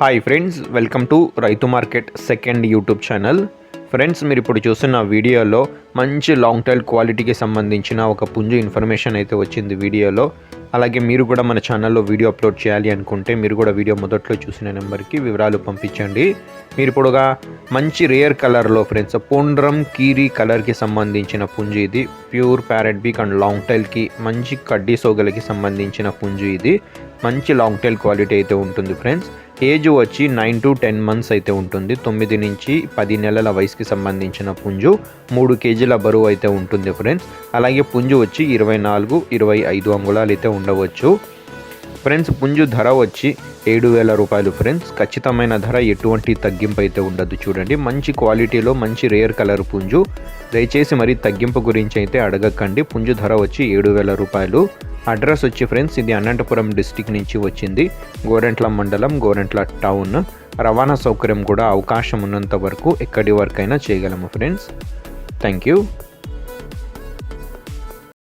Hi friends, welcome to రైతు market second YouTube channel. Friends, మీరు ఇప్పుడు చూస్తున్న వీడియోలో మంచి లాంగ్ టైల్ క్వాలిటీకి సంబంధించిన ఒక పుంజు ఇన్ఫర్మేషన్ అయితే వచ్చింది వీడియోలో. అలాగే మీరు కూడా మన ఛానల్లో వీడియో అప్లోడ్ చేయాలి అనుకుంటే మీరు కూడా వీడియో మొదట్లో చూసిన నెంబర్కి వివరాలు పంపించండి. మీరు ఇప్పుడుగా మంచి రేర్ కలర్లో ఫ్రెండ్స్ పూండ్రం కీరీ కలర్కి సంబంధించిన పుంజు ఇది. ప్యూర్ ప్యారెట్ బీక్ అండ్ లాంగ్ టైల్కి మంచి కడ్డీ సోగలకి సంబంధించిన పుంజు ఇది. మంచి లాంగ్ టైల్ క్వాలిటీ అయితే ఉంటుంది ఫ్రెండ్స్. ఏజ్ వచ్చి 9 to 10 months అయితే ఉంటుంది. 9 నుంచి 10 నెలల వయసుకి సంబంధించిన పుంజు. 3 kg బరువు అయితే ఉంటుంది ఫ్రెండ్స్. అలాగే పుంజు వచ్చి 24-25 అంగుళాలు అయితే ఉండవచ్చు ఫ్రెండ్స్. పుంజు ధర వచ్చి 7,000 రూపాయలు ఫ్రెండ్స్. ఖచ్చితమైన ధర, ఎటువంటి తగ్గింపు అయితే ఉండదు. చూడండి, మంచి క్వాలిటీలో మంచి రేర్ కలర్ పుంజు. దయచేసి మరి తగ్గింపు గురించి అయితే అడగకండి. పుంజు ధర వచ్చి 7,000 రూపాయలు. అడ్రస్ వచ్చి ఫ్రెండ్స్ ఇది అనంతపురం డిస్టిక్ నుంచి వచ్చింది. గోరెంట్ల మండలం, గోరెంట్ల టౌన్. రవాణా సౌకర్యం కూడా అవకాశం ఉన్నంత వరకు ఎక్కడి వరకైనా చేయగలము ఫ్రెండ్స్. Thank you.